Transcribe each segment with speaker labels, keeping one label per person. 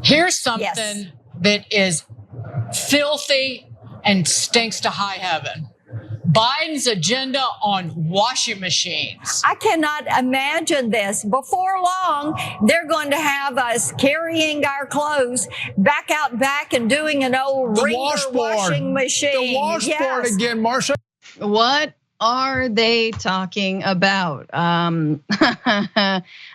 Speaker 1: Here's something that is filthy and stinks to high heaven. Biden's agenda on washing machines.
Speaker 2: I cannot imagine this. Before long, they're going to have us carrying our clothes back out back and doing an old washing machine.
Speaker 3: The washboard again, Marsha.
Speaker 4: What are they talking about?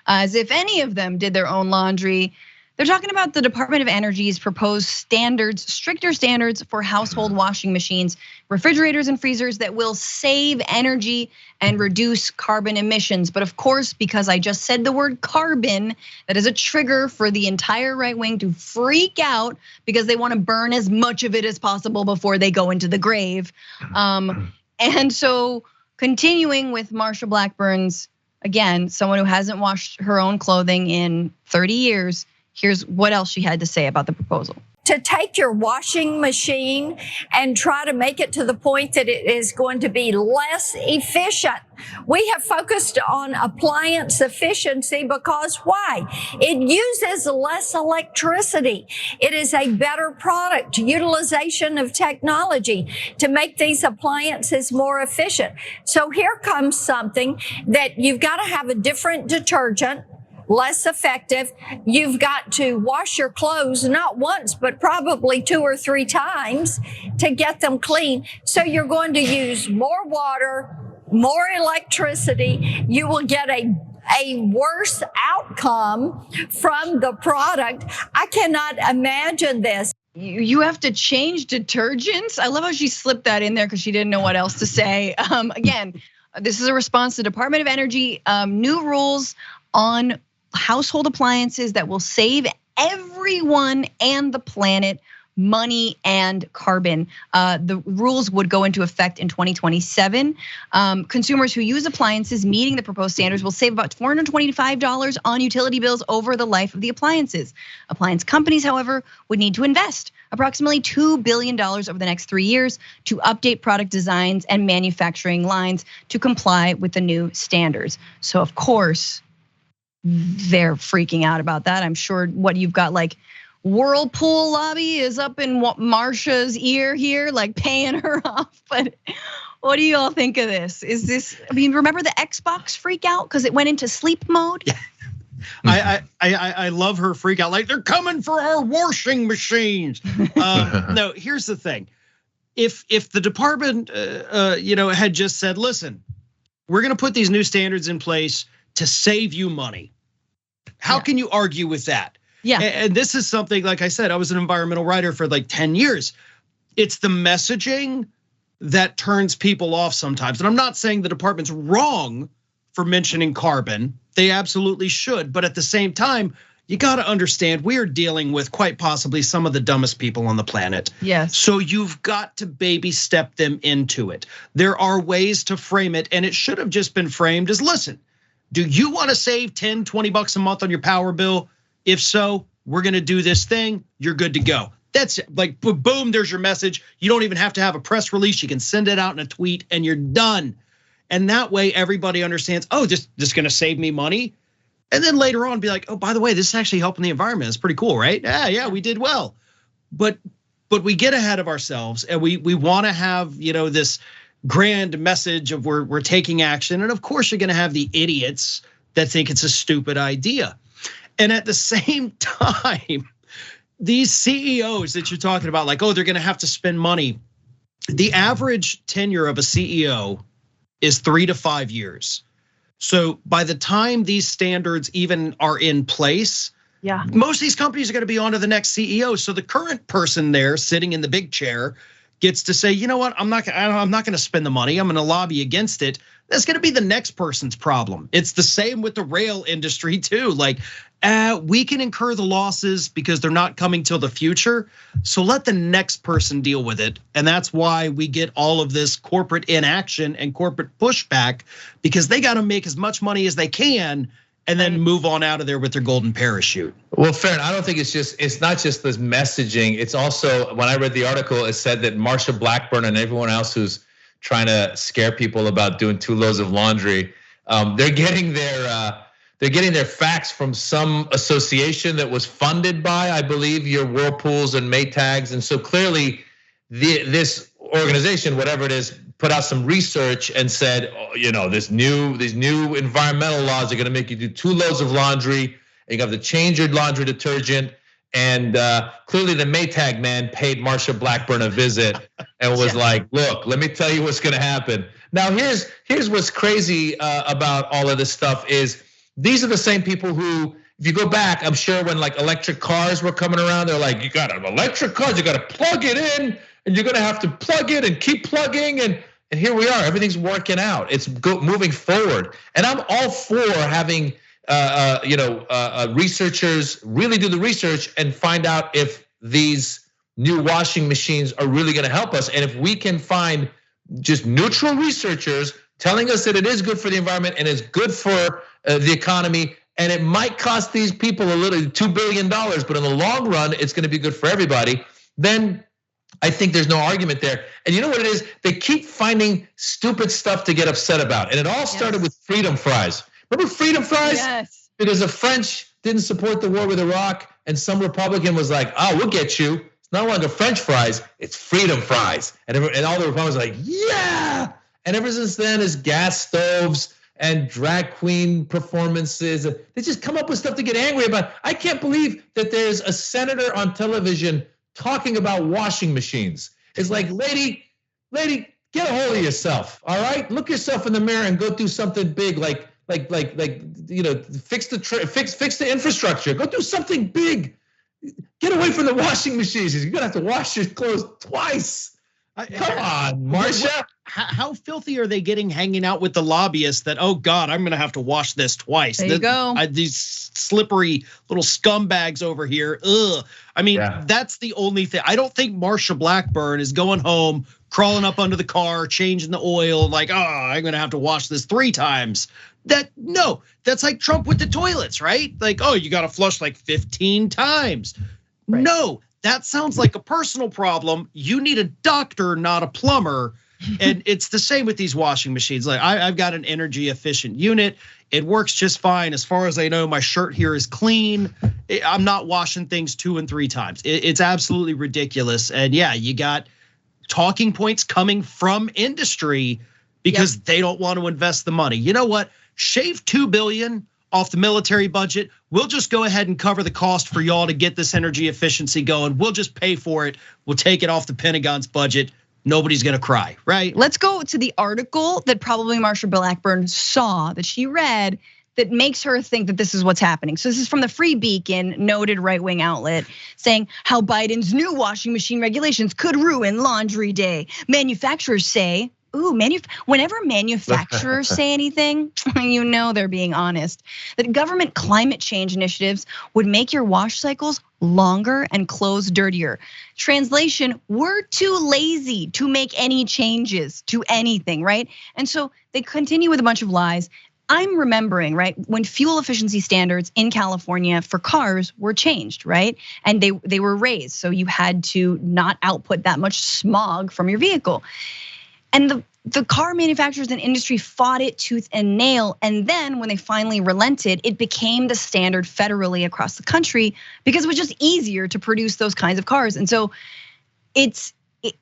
Speaker 4: As if any of them did their own laundry. They're talking about the Department of Energy's proposed standards, stricter standards for household washing machines, refrigerators and freezers that will save energy and reduce carbon emissions. But of course, because I just said the word carbon, that is a trigger for the entire right wing to freak out because they want to burn as much of it as possible before they go into the grave. And so continuing with Marsha Blackburn's, again, someone who hasn't washed her own clothing in 30 years, here's what else she had to say about the proposal.
Speaker 2: To take your washing machine and try to make it to the point that it is going to be less efficient. We have focused on appliance efficiency because why? It uses less electricity. It is a better product, utilization of technology to make these appliances more efficient. So here comes something that you've got to have a different detergent, less effective. You've got to wash your clothes not once, but probably 2 or 3 times to get them clean. So you're going to use more water, more electricity. You will get a worse outcome from the product. I cannot imagine this.
Speaker 4: You have to change detergents. I love how she slipped that in there because she didn't know what else to say. Again, this is a response to Department of Energy new rules on household appliances that will save everyone and the planet money and carbon. The rules would go into effect in 2027. Consumers who use appliances meeting the proposed standards will save about $425 on utility bills over the life of the appliances. Appliance companies, however, would need to invest approximately $2 billion over the next 3 years to update product designs and manufacturing lines to comply with the new standards. So of course, they're freaking out about that. I'm sure what you've got, like Whirlpool lobby is up in Marsha's ear here, like paying her off. But what do you all think of this? Is this, I mean, remember the Xbox freak out because it went into sleep mode?
Speaker 5: Yeah. I love her freak out, like they're coming for our washing machines. No, here's the thing. If the department had just said, listen, we're gonna put these new standards in place to save you money. How can you argue with that?
Speaker 4: Yeah.
Speaker 5: And this is something, like I said, I was an environmental writer for like 10 years. It's the messaging that turns people off sometimes. And I'm not saying the department's wrong for mentioning carbon. They absolutely should. But at the same time, you got to understand we are dealing with quite possibly some of the dumbest people on the planet.
Speaker 4: Yes.
Speaker 5: So you've got to baby step them into it. There are ways to frame it, and it should have just been framed as, listen, do you want to save 10, 20 bucks a month on your power bill? If so, we're gonna do this thing, you're good to go. That's it. Like, boom, there's your message. You don't even have to have a press release. You can send it out in a tweet and you're done. And that way everybody understands, oh, this gonna save me money. And then later on be like, oh, by the way, this is actually helping the environment. It's pretty cool, right? Yeah, we did well. But we get ahead of ourselves and we wanna have, this grand message of we're taking action. And of course you're gonna have the idiots that think it's a stupid idea. And at the same time, these CEOs that you're talking about, like, oh, they're gonna have to spend money. The average tenure of a CEO is 3 to 5 years. So by the time these standards even are in place, most of these companies are gonna be on to the next CEO. So the current person there sitting in the big chair gets to say, you know what, I'm not gonna spend the money, I'm gonna lobby against it. That's gonna be the next person's problem. It's the same with the rail industry too. Like, we can incur the losses because they're not coming till the future. So let the next person deal with it. And that's why we get all of this corporate inaction and corporate pushback, because they gotta make as much money as they can and then move on out of there with their golden parachute.
Speaker 3: Well, fair. I don't think it's not just this messaging. It's also, when I read the article, it said that Marsha Blackburn and everyone else who's trying to scare people about doing 2 loads of laundry, they're getting their they're getting their facts from some association that was funded by, I believe, your Whirlpools and Maytags. And so clearly this organization, whatever it is, put out some research and said, these new environmental laws are gonna make you do 2 loads of laundry, and you have to change your laundry detergent. And clearly the Maytag man paid Marsha Blackburn a visit and was like, look, let me tell you what's gonna happen. Now here's what's crazy about all of this stuff is these are the same people who, if you go back, I'm sure when like electric cars were coming around, they're like, you got an electric car, you gotta plug it in, and you're gonna have to plug it and keep plugging, and here we are, everything's working out. It's moving forward. And I'm all for having researchers really do the research and find out if these new washing machines are really gonna help us. And if we can find just neutral researchers telling us that it is good for the environment and it's good for the economy, and it might cost these people a little $2 billion, but in the long run, it's gonna be good for everybody, then I think there's no argument there. And you know what it is? They keep finding stupid stuff to get upset about. And it all started with freedom fries. Remember freedom fries?
Speaker 4: Yes.
Speaker 3: Because the French didn't support the war with Iraq, and some Republican was like, oh, we'll get you. It's no longer French fries, it's freedom fries. And all the Republicans were like, yeah. And ever since then, is gas stoves and drag queen performances. They just come up with stuff to get angry about. I can't believe that there's a senator on television talking about washing machines. It's like, lady, get a hold of yourself, all right? Look yourself in the mirror and go do something big, like fix the infrastructure. Go do something big. Get away from the washing machines. You're gonna have to wash your clothes twice. Come on, Marsha.
Speaker 5: How filthy are they getting hanging out with the lobbyists that, oh God, I'm gonna have to wash this twice.
Speaker 4: There you go.
Speaker 5: These slippery little scumbags over here. Ugh. I mean, that's the only thing. I don't think Marsha Blackburn is going home, crawling up under the car, changing the oil, like, oh, I'm gonna have to wash this 3 times. That's like Trump with the toilets, right? Like, oh, you gotta flush like 15 times. Right. No, that sounds like a personal problem. You need a doctor, not a plumber. And it's the same with these washing machines. Like I've got an energy efficient unit. It works just fine. As far as I know, my shirt here is clean. I'm not washing things 2 and 3 times. It's absolutely ridiculous. And yeah, you got talking points coming from industry because they don't want to invest the money. You know what? Shave $2 billion off the military budget. We'll just go ahead and cover the cost for y'all to get this energy efficiency going. We'll just pay for it. We'll take it off the Pentagon's budget. Nobody's gonna cry, right?
Speaker 4: Let's go to the article that probably Marsha Blackburn saw, that she read, that makes her think that this is what's happening. So this is from the Free Beacon, noted right-wing outlet, saying how Biden's new washing machine regulations could ruin laundry day. Manufacturers say, whenever manufacturers say anything, you know they're being honest. That government climate change initiatives would make your wash cycles longer and clothes dirtier. Translation, we're too lazy to make any changes to anything, right? And so they continue with a bunch of lies. I'm remembering, right, when fuel efficiency standards in California for cars were changed, right? And they were raised, so you had to not output that much smog from your vehicle. And the car manufacturers and industry fought it tooth and nail. And then when they finally relented, it became the standard federally across the country because it was just easier to produce those kinds of cars. And so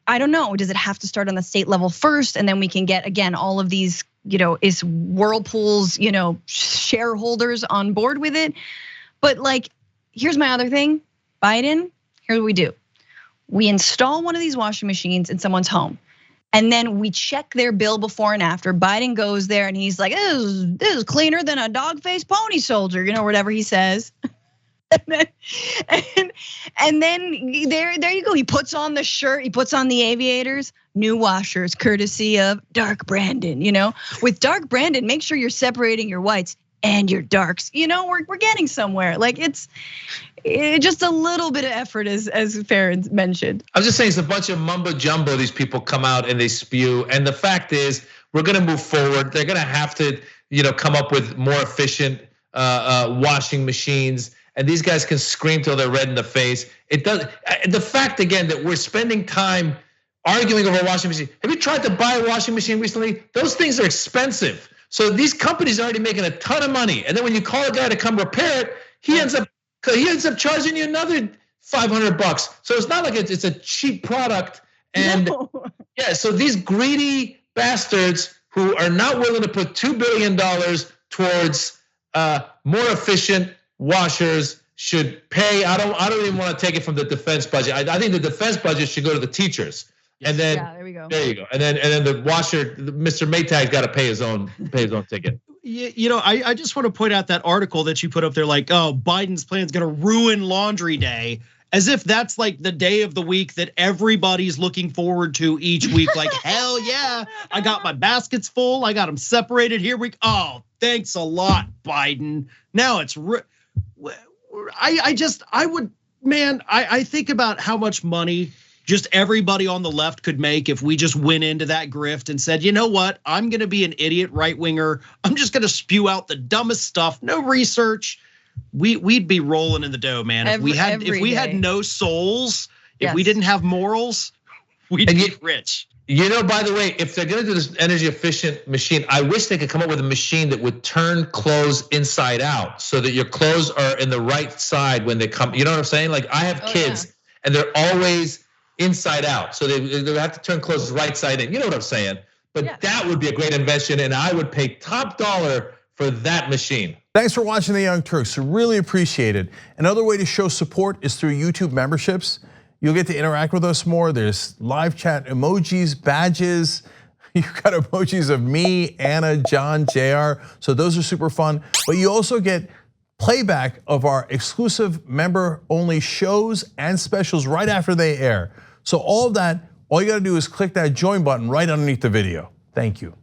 Speaker 4: I don't know, does it have to start on the state level first? And then we can get, again, all of these, is Whirlpool's, shareholders on board with it? But like, here's my other thing, Biden, here's what we do. We install one of these washing machines in someone's home. And then we check their bill before and after. Biden goes there and he's like, this is cleaner than a dog-faced pony soldier, whatever he says. and then there you go. He puts on the shirt, he puts on the aviators, new washers, courtesy of Dark Brandon. With Dark Brandon, make sure you're separating your whites and your darks. We're getting somewhere. Like it's just a little bit of effort, as Farron mentioned.
Speaker 3: I was just saying, it's a bunch of mumbo jumbo. These people come out and they spew, and the fact is, we're gonna move forward. They're gonna have to, come up with more efficient washing machines. And these guys can scream till they're red in the face. It does. The fact again that we're spending time arguing over a washing machine. Have you tried to buy a washing machine recently? Those things are expensive. So these companies are already making a ton of money. And then when you call a guy to come repair it, he ends up charging you another $500. So it's not like it's a cheap product. And yeah, so these greedy bastards who are not willing to put $2 billion towards more efficient washers should pay. I don't even want to take it from the defense budget. I think the defense budget should go to the teachers. And then
Speaker 4: there we go.
Speaker 3: There you go. And then the washer, Mr. Maytag's got to pay his own ticket.
Speaker 5: You know, I just want to point out that article that you put up there, like, oh, Biden's plan is going to ruin Laundry Day, as if that's like the day of the week that everybody's looking forward to each week. Like, hell yeah, I got my baskets full, I got them separated. Here we go. Oh, thanks a lot, Biden. Now it's I think about how much money just everybody on the left could make if we just went into that grift and said, you know what, I'm gonna be an idiot right winger. I'm just gonna spew out the dumbest stuff, no research. We'd be rolling in the dough, man. If we had no souls, if we didn't have morals, we'd be rich.
Speaker 3: You know, by the way, if they're gonna do this energy efficient machine, I wish they could come up with a machine that would turn clothes inside out so that your clothes are in the right side when they come. You know what I'm saying? Like, I have kids and they're always inside out. So they have to turn clothes right side in. You know what I'm saying? But that would be a great invention, and I would pay top dollar for that machine.
Speaker 6: Thanks for watching the Young Turks. Really appreciate it. Another way to show support is through YouTube memberships. You'll get to interact with us more. There's live chat emojis, badges. You've got emojis of me, Anna, John, JR. So those are super fun. But you also get playback of our exclusive member-only shows and specials right after they air. So all of that, all you gotta do is click that join button right underneath the video. Thank you.